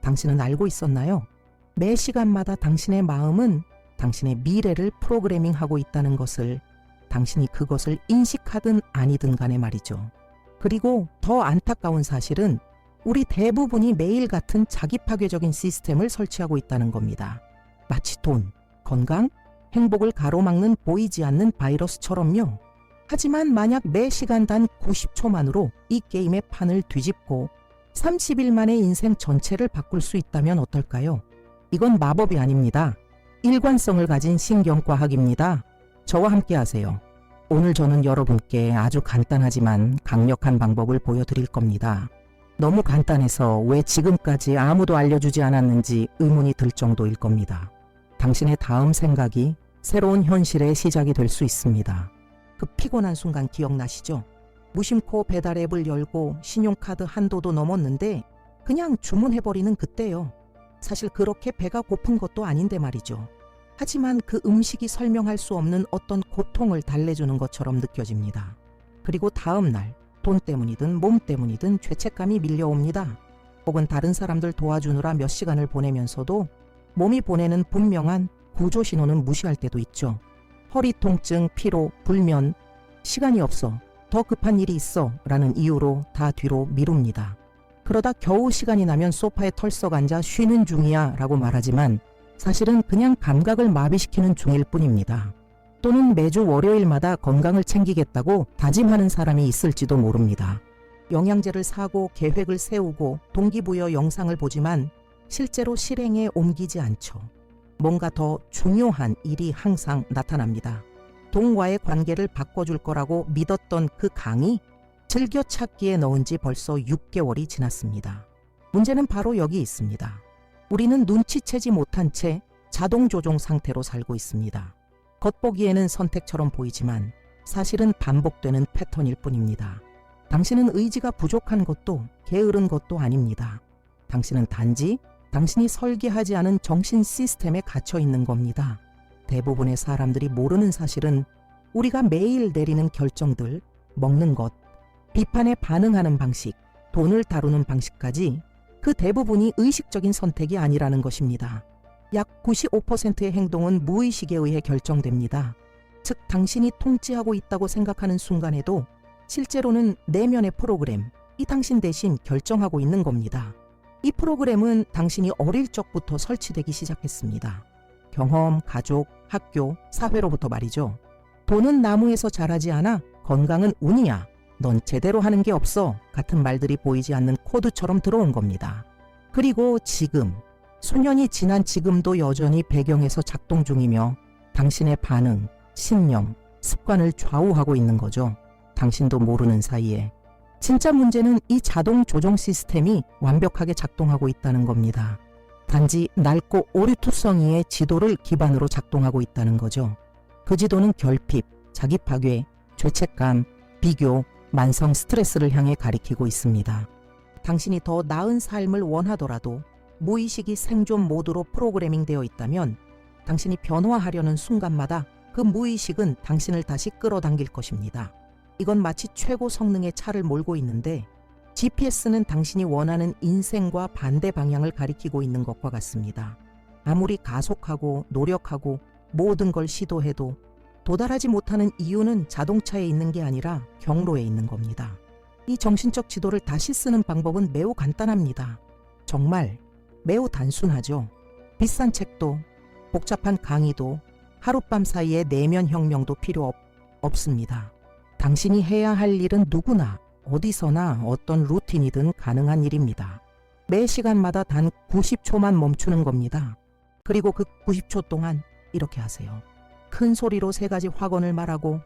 당신은 알고 있었나요? 매 시간마다 당신의 마음은 당신의 미래를 프로그래밍하고 있다는 것을, 당신이 그것을 인식하든 아니든 간에 말이죠. 그리고 더 안타까운 사실은 우리 대부분이 매일 같은 자기 파괴적인 시스템을 설치하고 있다는 겁니다. 마치 돈, 건강, 행복을 가로막는 보이지 않는 바이러스처럼요. 하지만 만약 매 시간 단 90초만으로 이 게임의 판을 뒤집고 30일 만에 인생 전체를 바꿀 수 있다면 어떨까요? 이건 마법이 아닙니다. 일관성을 가진 신경과학입니다. 저와 함께 하세요. 오늘 저는 여러분께 아주 간단하지만 강력한 방법을 보여드릴 겁니다. 너무 간단해서 왜 지금까지 아무도 알려주지 않았는지 의문이 들 정도일 겁니다. 당신의 다음 생각이 새로운 현실의 시작이 될 수 있습니다. 그 피곤한 순간 기억나시죠? 무심코 배달 앱을 열고 신용카드 한도도 넘었는데 그냥 주문해버리는 그때요. 사실 그렇게 배가 고픈 것도 아닌데 말이죠. 하지만 그 음식이 설명할 수 없는 어떤 고통을 달래주는 것처럼 느껴집니다. 그리고 다음 날 돈 때문이든 몸 때문이든 죄책감이 밀려옵니다. 혹은 다른 사람들 도와주느라 몇 시간을 보내면서도 몸이 보내는 분명한 구조 신호는 무시할 때도 있죠. 허리 통증, 피로, 불면, 시간이 없어, 더 급한 일이 있어 라는 이유로 다 뒤로 미룹니다. 그러다 겨우 시간이 나면 소파에 털썩 앉아 쉬는 중이야 라고 말하지만 사실은 그냥 감각을 마비시키는 중일 뿐입니다. 또는 매주 월요일마다 건강을 챙기겠다고 다짐하는 사람이 있을지도 모릅니다. 영양제를 사고 계획을 세우고 동기부여 영상을 보지만 실제로 실행에 옮기지 않죠. 뭔가 더 중요한 일이 항상 나타납니다. 돈과의 관계를 바꿔줄 거라고 믿었던 그 강이 즐겨찾기에 넣은 지 벌써 6개월이 지났습니다. 문제는 바로 여기 있습니다. 우리는 눈치채지 못한 채 자동 조종 상태로 살고 있습니다. 겉보기에는 선택처럼 보이지만 사실은 반복되는 패턴일 뿐입니다. 당신은 의지가 부족한 것도 게으른 것도 아닙니다. 당신은 단지 당신이 설계하지 않은 정신 시스템에 갇혀 있는 겁니다. 대부분의 사람들이 모르는 사실은 우리가 매일 내리는 결정들, 먹는 것, 비판에 반응하는 방식, 돈을 다루는 방식까지 그 대부분이 의식적인 선택이 아니라는 것입니다. 약 95%의 행동은 무의식에 의해 결정됩니다. 즉 당신이 통치하고 있다고 생각하는 순간에도 실제로는 내면의 프로그램, 이 당신 대신 결정하고 있는 겁니다. 이 프로그램은 당신이 어릴 적부터 설치되기 시작했습니다. 경험, 가족, 학교, 사회로부터 말이죠. 돈은 나무에서 자라지 않아, 건강은 운이야, 넌 제대로 하는 게 없어 같은 말들이 보이지 않는 코드처럼 들어온 겁니다. 그리고 지금, 수년이 지난 지금도 여전히 배경에서 작동 중이며 당신의 반응, 신념, 습관을 좌우하고 있는 거죠. 당신도 모르는 사이에. 진짜 문제는 이 자동 조종 시스템이 완벽하게 작동하고 있다는 겁니다. 단지 낡고 오류투성이의 지도를 기반으로 작동하고 있다는 거죠. 그 지도는 결핍, 자기 파괴, 죄책감, 비교, 만성 스트레스를 향해 가리키고 있습니다. 당신이 더 나은 삶을 원하더라도 무의식이 생존 모드로 프로그래밍 되어 있다면 당신이 변화하려는 순간마다 그 무의식은 당신을 다시 끌어당길 것입니다. 이건 마치 최고 성능의 차를 몰고 있는데 GPS는 당신이 원하는 인생과 반대 방향을 가리키고 있는 것과 같습니다. 아무리 가속하고 노력하고 모든 걸 시도해도 도달하지 못하는 이유는 자동차에 있는 게 아니라 경로에 있는 겁니다. 이 정신적 지도를 다시 쓰는 방법은 매우 간단합니다. 정말 매우 단순하죠. 비싼 책도 복잡한 강의도 하룻밤 사이에 내면 혁명도 필요 없습니다. 당신이 해야 할 일은 누구나 어디서나 어떤 루틴이든 가능한 일입니다. 매 시간마다 단 90초만 멈추는 겁니다. 그리고 그 90초 동안 이렇게 하세요. 큰 소리로 3가지 확언을 말하고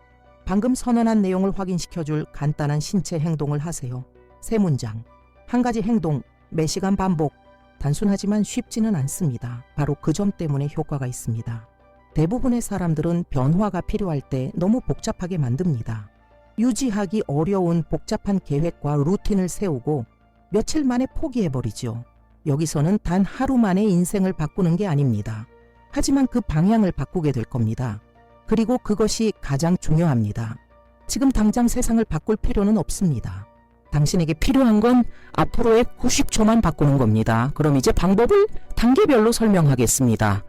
방금 선언한 내용을 확인시켜줄 간단한 신체 행동을 하세요. 3문장, 1가지 행동, 매 시간 반복. 단순하지만 쉽지는 않습니다. 바로 그 점 때문에 효과가 있습니다. 대부분의 사람들은 변화가 필요할 때 너무 복잡하게 만듭니다. 유지하기 어려운 복잡한 계획과 루틴을 세우고 며칠 만에 포기해버리죠. 여기서는 단 하루 만에 인생을 바꾸는 게 아닙니다. 하지만 그 방향을 바꾸게 될 겁니다. 그리고 그것이 가장 중요합니다. 지금 당장 세상을 바꿀 필요는 없습니다. 당신에게 필요한 건 앞으로의 90초만 바꾸는 겁니다. 그럼 이제 방법을 단계별로 설명하겠습니다.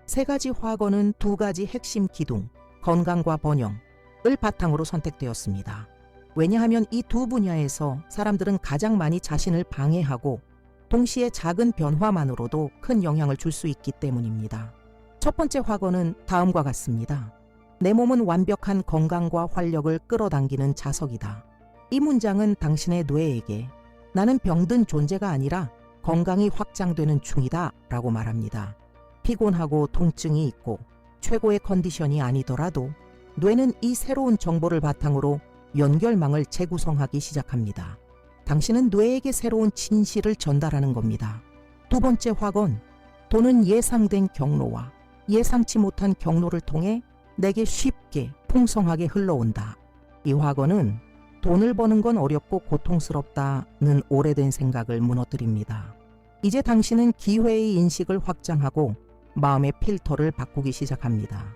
3가지 화건은 2가지 핵심 기둥, 건강과 번영을 바탕으로 선택되었습니다. 왜냐하면 이 두 분야에서 사람들은 가장 많이 자신을 방해하고 동시에 작은 변화만으로도 큰 영향을 줄 수 있기 때문입니다. 첫 번째 화건은 다음과 같습니다. 내 몸은 완벽한 건강과 활력을 끌어당기는 자석이다. 이 문장은 당신의 뇌에게 나는 병든 존재가 아니라 건강이 확장되는 중이다 라고 말합니다. 피곤하고 통증이 있고 최고의 컨디션이 아니더라도 뇌는 이 새로운 정보를 바탕으로 연결망을 재구성하기 시작합니다. 당신은 뇌에게 새로운 진실을 전달하는 겁니다. 2번째 화건, 돈은 예상된 경로와 예상치 못한 경로를 통해 내게 쉽게 풍성하게 흘러온다. 이 화건은 돈을 버는 건 어렵고 고통스럽다는 오래된 생각을 무너뜨립니다. 이제 당신은 기회의 인식을 확장하고 마음의 필터를 바꾸기 시작합니다.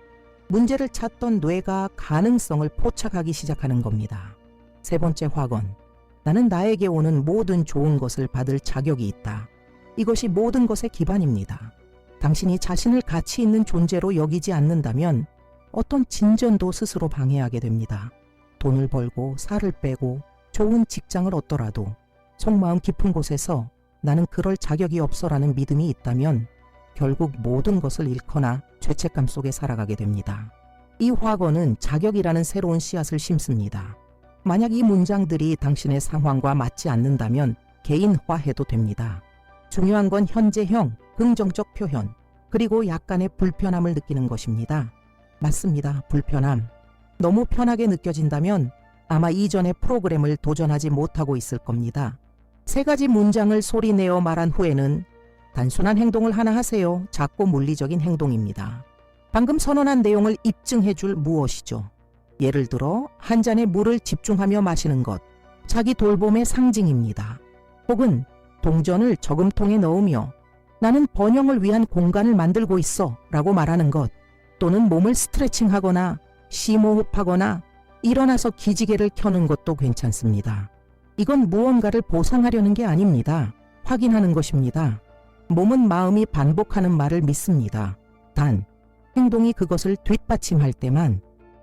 문제를 찾던 뇌가 가능성을 포착하기 시작하는 겁니다. 3번째 화건, 나는 나에게 오는 모든 좋은 것을 받을 자격이 있다. 이것이 모든 것의 기반입니다. 당신이 자신을 가치 있는 존재로 여기지 않는다면 어떤 진전도 스스로 방해하게 됩니다. 돈을 벌고 살을 빼고 좋은 직장을 얻더라도 속마음 깊은 곳에서 나는 그럴 자격이 없어라는 믿음이 있다면 결국 모든 것을 잃거나 죄책감 속에 살아가게 됩니다. 이 화건은 자격이라는 새로운 씨앗을 심습니다. 만약 이 문장들이 당신의 상황과 맞지 않는다면 개인화해도 됩니다. 중요한 건 현재형, 긍정적 표현, 그리고 약간의 불편함을 느끼는 것입니다. 맞습니다. 불편함. 너무 편하게 느껴진다면 아마 이전의 프로그램을 도전하지 못하고 있을 겁니다. 3가지 문장을 소리내어 말한 후에는 단순한 행동을 하나 하세요. 작고 물리적인 행동입니다. 방금 선언한 내용을 입증해 줄 무엇이죠? 예를 들어 한 잔의 물을 집중하며 마시는 것, 자기 돌봄의 상징입니다. 혹은 동전을 저금통에 넣으며 나는 번영을 위한 공간을 만들고 있어 라고 말하는 것, 또는 몸을 스트레칭하거나 심호흡하거나 일어나서 기지개를 켜는 것도 괜찮습니다. 이건 무언가를 보상하려는 게 아닙니다. 확인하는 것입니다. 몸은 마음이 반복하는 말을 믿습니다. 단, 행동이 그것을 뒷받침할 때만,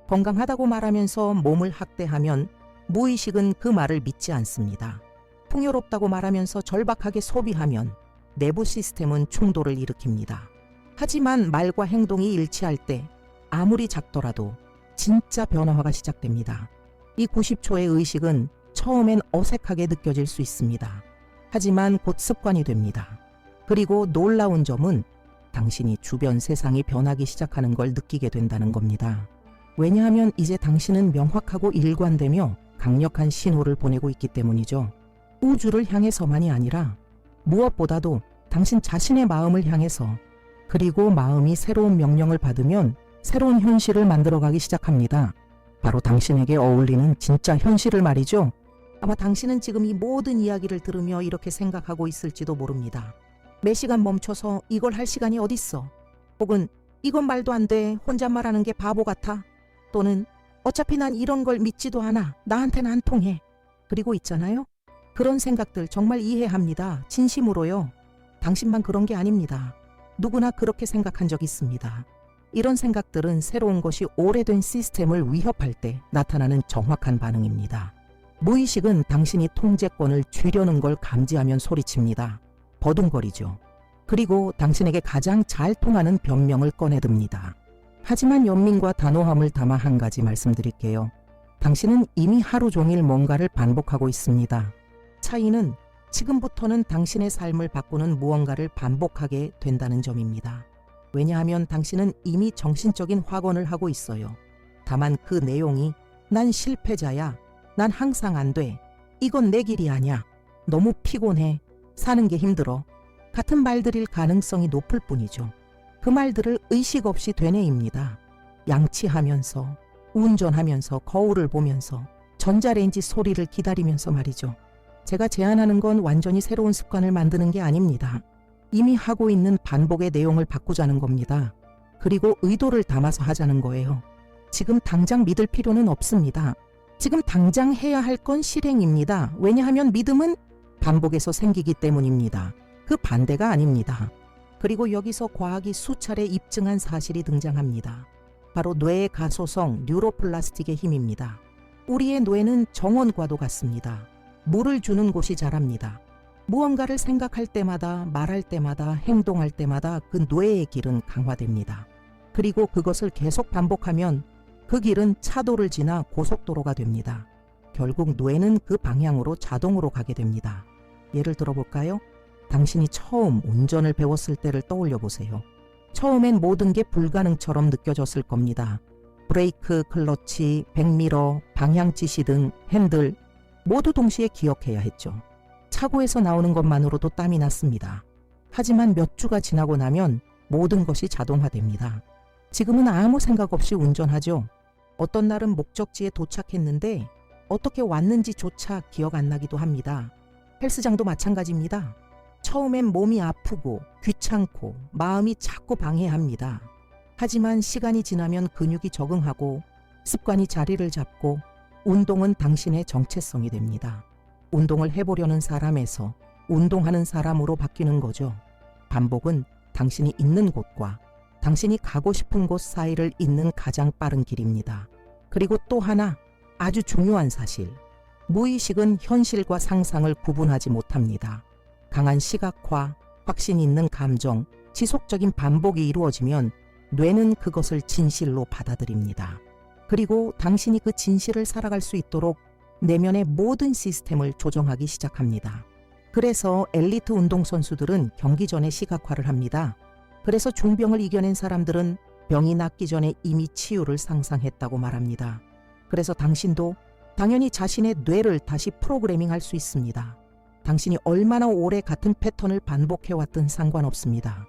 건강하다고 말하면서 몸을 학대하면 무의식은 그 말을 믿지 않습니다. 풍요롭다고 말하면서 절박하게 소비하면 내부 시스템은 충돌을 일으킵니다. 하지만 말과 행동이 일치할 때 아무리 작더라도 진짜 변화가 시작됩니다. 이 90초의 의식은 처음엔 어색하게 느껴질 수 있습니다. 하지만 곧 습관이 됩니다. 그리고 놀라운 점은 당신이 주변 세상이 변하기 시작하는 걸 느끼게 된다는 겁니다. 왜냐하면 이제 당신은 명확하고 일관되며 강력한 신호를 보내고 있기 때문이죠. 우주를 향해서만이 아니라 무엇보다도 당신 자신의 마음을 향해서, 그리고 마음이 새로운 명령을 받으면 새로운 현실을 만들어가기 시작합니다. 바로 당신에게 어울리는 진짜 현실을 말이죠. 아마 당신은 지금 이 모든 이야기를 들으며 이렇게 생각하고 있을지도 모릅니다. 매 시간 멈춰서 이걸 할 시간이 어딨어? 혹은 이건 말도 안 돼. 혼잣말하는 게 바보 같아. 또는 어차피 난 이런 걸 믿지도 않아. 나한테는 안 통해. 그리고 있잖아요. 그런 생각들 정말 이해합니다. 진심으로요. 당신만 그런 게 아닙니다. 누구나 그렇게 생각한 적 있습니다. 이런 생각들은 새로운 것이 오래된 시스템을 위협할 때 나타나는 정확한 반응입니다. 무의식은 당신이 통제권을 쥐려는 걸 감지하면 소리칩니다. 버둥거리죠. 그리고 당신에게 가장 잘 통하는 변명을 꺼내듭니다. 하지만 연민과 단호함을 담아 한 가지 말씀드릴게요. 당신은 이미 하루 종일 뭔가를 반복하고 있습니다. 차이는 지금부터는 당신의 삶을 바꾸는 무언가를 반복하게 된다는 점입니다. 왜냐하면 당신은 이미 정신적인 확언을 하고 있어요. 다만 그 내용이 난 실패자야, 난 항상 안 돼, 이건 내 길이 아니야, 너무 피곤해, 사는 게 힘들어 같은 말들일 가능성이 높을 뿐이죠. 그 말들을 의식 없이 되뇌입니다. 양치하면서, 운전하면서, 거울을 보면서, 전자레인지 소리를 기다리면서 말이죠. 제가 제안하는 건 완전히 새로운 습관을 만드는 게 아닙니다. 이미 하고 있는 반복의 내용을 바꾸자는 겁니다. 그리고 의도를 담아서 하자는 거예요. 지금 당장 믿을 필요는 없습니다. 지금 당장 해야 할 건 실행입니다. 왜냐하면 믿음은 반복에서 생기기 때문입니다. 그 반대가 아닙니다. 그리고 여기서 과학이 수차례 입증한 사실이 등장합니다. 바로 뇌의 가소성 뉴로플라스틱의 힘입니다. 우리의 뇌는 정원과도 같습니다. 물을 주는 곳이 자랍니다. 무언가를 생각할 때마다, 말할 때마다, 행동할 때마다 그 뇌의 길은 강화됩니다. 그리고 그것을 계속 반복하면 그 길은 차도를 지나 고속도로가 됩니다. 결국 뇌는 그 방향으로 자동으로 가게 됩니다. 예를 들어볼까요? 당신이 처음 운전을 배웠을 때를 떠올려 보세요. 처음엔 모든 게 불가능처럼 느껴졌을 겁니다. 브레이크, 클러치, 백미러, 방향 지시 등 핸들 모두 동시에 기억해야 했죠. 차고에서 나오는 것만으로도 땀이 났습니다. 하지만 몇 주가 지나고 나면 모든 것이 자동화됩니다. 지금은 아무 생각 없이 운전하죠. 어떤 날은 목적지에 도착했는데 어떻게 왔는지조차 기억 안 나기도 합니다. 헬스장도 마찬가지입니다. 처음엔 몸이 아프고 귀찮고 마음이 자꾸 방해합니다. 하지만 시간이 지나면 근육이 적응하고 습관이 자리를 잡고 운동은 당신의 정체성이 됩니다. 운동을 해보려는 사람에서 운동하는 사람으로 바뀌는 거죠. 반복은 당신이 있는 곳과 당신이 가고 싶은 곳 사이를 잇는 가장 빠른 길입니다. 그리고 또 하나 아주 중요한 사실. 무의식은 현실과 상상을 구분하지 못합니다. 강한 시각화, 확신 있는 감정, 지속적인 반복이 이루어지면 뇌는 그것을 진실로 받아들입니다. 그리고 당신이 그 진실을 살아갈 수 있도록 내면의 모든 시스템을 조정하기 시작합니다. 그래서 엘리트 운동선수들은 경기 전에 시각화를 합니다. 그래서 중병을 이겨낸 사람들은 병이 낫기 전에 이미 치유를 상상했다고 말합니다. 그래서 당신도 당연히 자신의 뇌를 다시 프로그래밍할 수 있습니다. 당신이 얼마나 오래 같은 패턴을 반복해왔든 상관없습니다.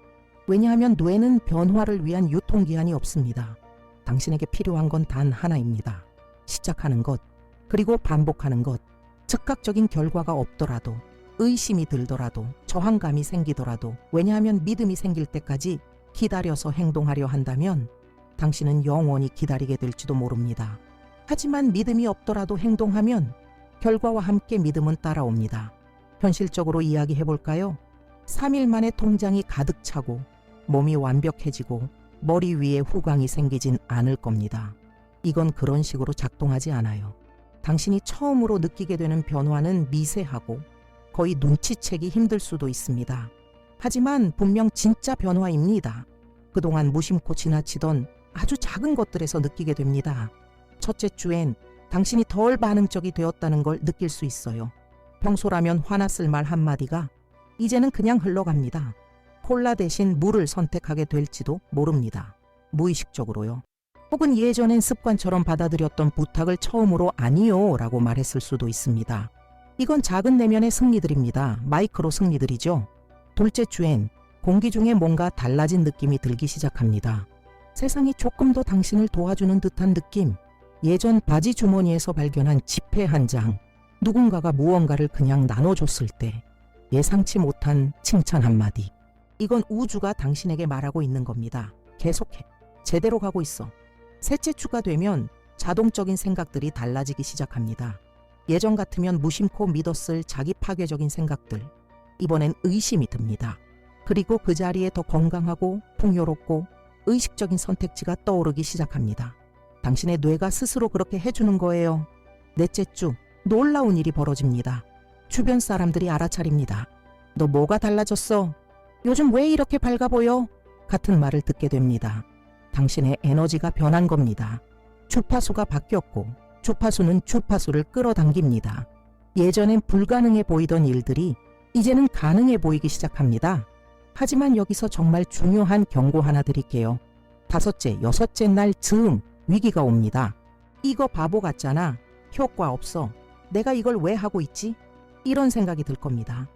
왜냐하면 뇌는 변화를 위한 유통기한이 없습니다. 당신에게 필요한 건 단 하나입니다. 시작하는 것, 그리고 반복하는 것. 즉각적인 결과가 없더라도, 의심이 들더라도, 저항감이 생기더라도, 왜냐하면 믿음이 생길 때까지 기다려서 행동하려 한다면 당신은 영원히 기다리게 될지도 모릅니다. 하지만 믿음이 없더라도 행동하면 결과와 함께 믿음은 따라옵니다. 현실적으로 이야기해 볼까요? 3일 만에 통장이 가득 차고 몸이 완벽해지고 머리 위에 후광이 생기진 않을 겁니다. 이건 그런 식으로 작동하지 않아요. 당신이 처음으로 느끼게 되는 변화는 미세하고 거의 눈치채기 힘들 수도 있습니다. 하지만 분명 진짜 변화입니다. 그동안 무심코 지나치던 아주 작은 것들에서 느끼게 됩니다. 첫째 주엔 당신이 덜 반응적이 되었다는 걸 느낄 수 있어요. 평소라면 화났을 말 한마디가 이제는 그냥 흘러갑니다. 콜라 대신 물을 선택하게 될지도 모릅니다. 무의식적으로요. 혹은 예전엔 습관처럼 받아들였던 부탁을 처음으로 아니요 라고 말했을 수도 있습니다. 이건 작은 내면의 승리들입니다. 마이크로 승리들이죠. 둘째 주엔 공기 중에 뭔가 달라진 느낌이 들기 시작합니다. 세상이 조금 더 당신을 도와주는 듯한 느낌. 예전 바지 주머니에서 발견한 지폐 한 장. 누군가가 무언가를 그냥 나눠줬을 때 예상치 못한 칭찬 한마디. 이건 우주가 당신에게 말하고 있는 겁니다. 계속해. 제대로 가고 있어. 셋째 주가 되면 자동적인 생각들이 달라지기 시작합니다. 예전 같으면 무심코 믿었을 자기 파괴적인 생각들. 이번엔 의심이 듭니다. 그리고 그 자리에 더 건강하고 풍요롭고 의식적인 선택지가 떠오르기 시작합니다. 당신의 뇌가 스스로 그렇게 해주는 거예요. 넷째 주, 놀라운 일이 벌어집니다. 주변 사람들이 알아차립니다. 너 뭐가 달라졌어? 요즘 왜 이렇게 밝아 보여? 같은 말을 듣게 됩니다. 당신의 에너지가 변한 겁니다. 주파수가 바뀌었고 주파수는 주파수를 끌어당깁니다. 예전엔 불가능해 보이던 일들이 이제는 가능해 보이기 시작합니다. 하지만 여기서 정말 중요한 경고 하나 드릴게요. 다섯째, 여섯째 날 즈음 위기가 옵니다. 이거 바보 같잖아. 효과 없어. 내가 이걸 왜 하고 있지? 이런 생각이 들 겁니다.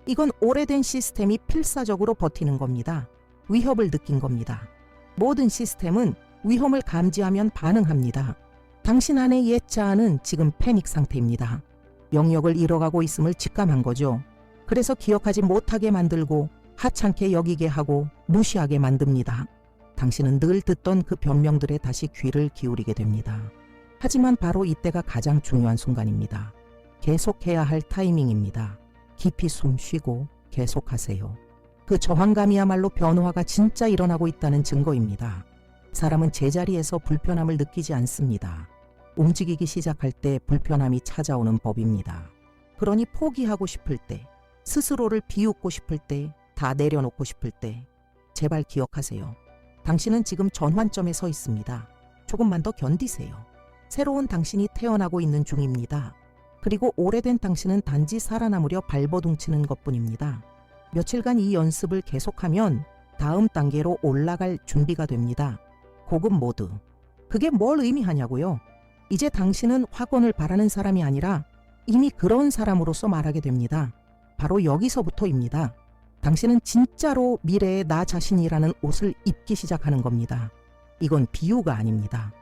이건 오래된 시스템이 필사적으로 버티는 겁니다. 위협을 느낀 겁니다. 모든 시스템은 위험을 감지하면 반응합니다. 당신 안의 옛 자아는 지금 패닉 상태입니다. 영역을 잃어가고 있음을 직감한 거죠. 그래서 기억하지 못하게 만들고 하찮게 여기게 하고 무시하게 만듭니다. 당신은 늘 듣던 그 변명들에 다시 귀를 기울이게 됩니다. 하지만 바로 이때가 가장 중요한 순간입니다. 계속해야 할 타이밍입니다. 깊이 숨 쉬고 계속하세요. 그 저항감이야말로 변화가 진짜 일어나고 있다는 증거입니다. 사람은 제자리에서 불편함을 느끼지 않습니다. 움직이기 시작할 때 불편함이 찾아오는 법입니다. 그러니 포기하고 싶을 때, 스스로를 비웃고 싶을 때, 다 내려놓고 싶을 때 제발 기억하세요. 당신은 지금 전환점에 서 있습니다. 조금만 더 견디세요. 새로운 당신이 태어나고 있는 중입니다. 그리고 오래된 당신은 단지 살아남으려 발버둥치는 것뿐입니다. 며칠간 이 연습을 계속하면 다음 단계로 올라갈 준비가 됩니다. 고급 모드. 그게 뭘 의미하냐고요? 이제 당신은 확언을 바라는 사람이 아니라 이미 그런 사람으로서 말하게 됩니다. 바로 여기서부터입니다. 당신은 진짜로 미래의 나 자신이라는 옷을 입기 시작하는 겁니다. 이건 비유가 아닙니다.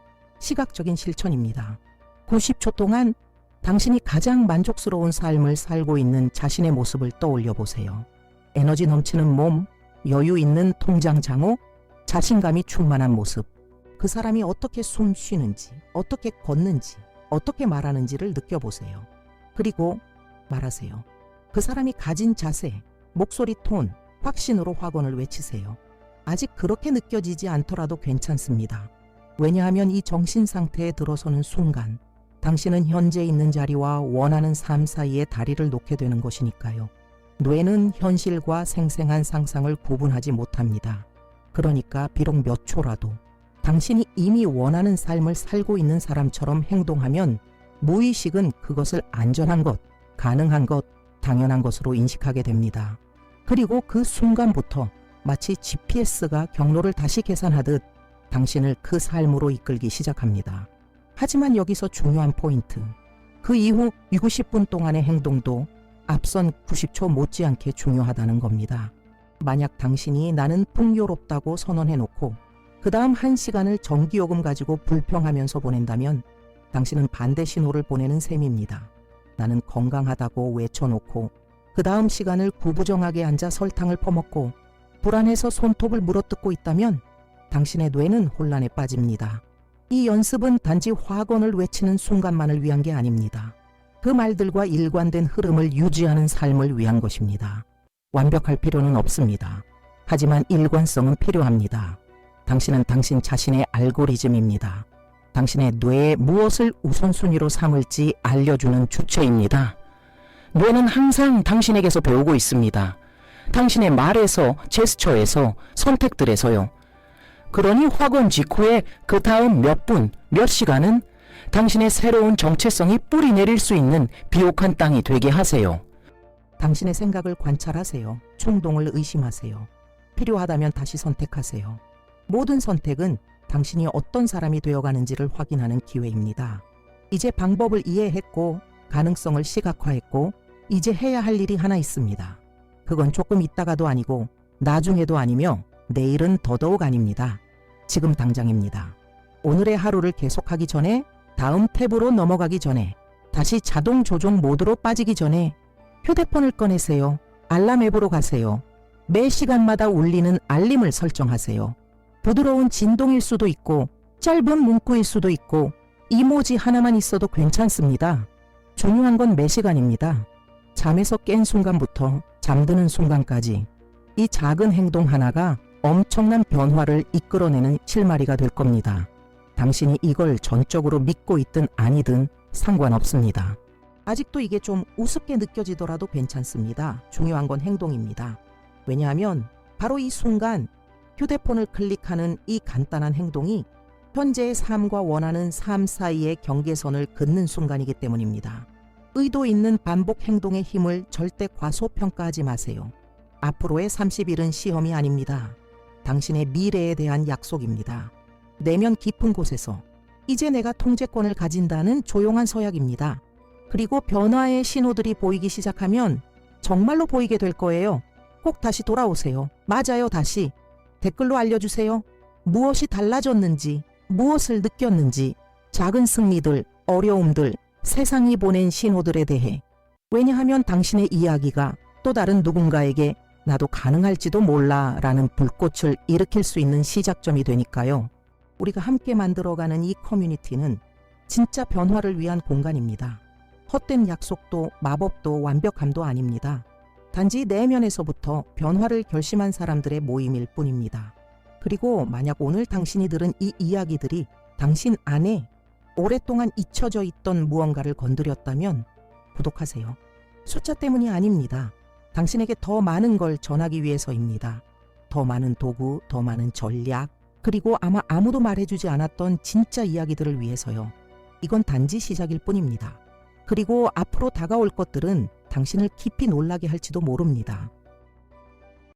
시각적인 실천입니다. 90초 동안 당신이 가장 만족스러운 삶을 살고 있는 자신의 모습을 떠올려 보세요. 에너지 넘치는 몸, 여유 있는 통장 장호, 자신감이 충만한 모습. 그 사람이 어떻게 숨 쉬는지, 어떻게 걷는지, 어떻게 말하는지를 느껴보세요. 그리고 말하세요. 그 사람이 가진 자세, 목소리 톤, 확신으로 확언을 외치세요. 아직 그렇게 느껴지지 않더라도 괜찮습니다. 왜냐하면 이 정신 상태에 들어서는 순간 당신은 현재 있는 자리와 원하는 삶 사이에 다리를 놓게 되는 것이니까요. 뇌는 현실과 생생한 상상을 구분하지 못합니다. 그러니까 비록 몇 초라도 당신이 이미 원하는 삶을 살고 있는 사람처럼 행동하면 무의식은 그것을 안전한 것, 가능한 것, 당연한 것으로 인식하게 됩니다. 그리고 그 순간부터 마치 GPS가 경로를 다시 계산하듯 당신을 그 삶으로 이끌기 시작합니다. 하지만 여기서 중요한 포인트. 그 이후 60분 동안의 행동도 앞선 90초 못지않게 중요하다는 겁니다. 만약 당신이 나는 풍요롭다고 선언해놓고 그 다음 1시간을 전기요금 가지고 불평하면서 보낸다면 당신은 반대 신호를 보내는 셈입니다. 나는 건강하다고 외쳐놓고 그 다음 시간을 구부정하게 앉아 설탕을 퍼먹고 불안해서 손톱을 물어뜯고 있다면 당신의 뇌는 혼란에 빠집니다. 이 연습은 단지 확언을 외치는 순간만을 위한 게 아닙니다. 그 말들과 일관된 흐름을 유지하는 삶을 위한 것입니다. 완벽할 필요는 없습니다. 하지만 일관성은 필요합니다. 당신은 당신 자신의 알고리즘입니다. 당신의 뇌에 무엇을 우선순위로 삼을지 알려주는 주체입니다. 뇌는 항상 당신에게서 배우고 있습니다. 당신의 말에서, 제스처에서, 선택들에서요. 그러니 확언 직후에 그 다음 몇 분, 몇 시간은 당신의 새로운 정체성이 뿌리 내릴 수 있는 비옥한 땅이 되게 하세요. 당신의 생각을 관찰하세요. 충동을 의심하세요. 필요하다면 다시 선택하세요. 모든 선택은 당신이 어떤 사람이 되어가는지를 확인하는 기회입니다. 이제 방법을 이해했고 가능성을 시각화했고 이제 해야 할 일이 하나 있습니다. 그건 조금 있다가도 아니고 나중에도 아니며 내일은 더더욱 아닙니다. 지금 당장입니다. 오늘의 하루를 계속하기 전에, 다음 탭으로 넘어가기 전에, 다시 자동 조종 모드로 빠지기 전에 휴대폰을 꺼내세요. 알람 앱으로 가세요. 매 시간마다 울리는 알림을 설정하세요. 부드러운 진동일 수도 있고 짧은 문구일 수도 있고 이모지 하나만 있어도 괜찮습니다. 중요한 건 매 시간입니다. 잠에서 깬 순간부터 잠드는 순간까지 이 작은 행동 하나가 엄청난 변화를 이끌어내는 실마리가 될 겁니다. 당신이 이걸 전적으로 믿고 있든 아니든 상관없습니다. 아직도 이게 좀 우습게 느껴지더라도 괜찮습니다. 중요한 건 행동입니다. 왜냐하면 바로 이 순간 휴대폰을 클릭하는 이 간단한 행동이 현재의 삶과 원하는 삶 사이의 경계선을 긋는 순간이기 때문입니다. 의도 있는 반복 행동의 힘을 절대 과소평가하지 마세요. 앞으로의 30일은 시험이 아닙니다. 당신의 미래에 대한 약속입니다. 내면 깊은 곳에서 이제 내가 통제권을 가진다는 조용한 서약입니다. 그리고 변화의 신호들이 보이기 시작하면 정말로 보이게 될 거예요. 꼭 다시 돌아오세요. 맞아요, 다시. 댓글로 알려주세요. 무엇이 달라졌는지, 무엇을 느꼈는지, 작은 승리들, 어려움들, 세상이 보낸 신호들에 대해. 왜냐하면 당신의 이야기가 또 다른 누군가에게 나도 가능할지도 몰라 라는 불꽃을 일으킬 수 있는 시작점이 되니까요. 우리가 함께 만들어가는 이 커뮤니티는 진짜 변화를 위한 공간입니다. 헛된 약속도 마법도 완벽함도 아닙니다. 단지 내면에서부터 변화를 결심한 사람들의 모임일 뿐입니다. 그리고 만약 오늘 당신이 들은 이 이야기들이 당신 안에 오랫동안 잊혀져 있던 무언가를 건드렸다면 구독하세요. 숫자 때문이 아닙니다. 당신에게 더 많은 걸 전하기 위해서입니다. 더 많은 도구, 더 많은 전략, 그리고 아마 아무도 말해주지 않았던 진짜 이야기들을 위해서요. 이건 단지 시작일 뿐입니다. 그리고 앞으로 다가올 것들은 당신을 깊이 놀라게 할지도 모릅니다.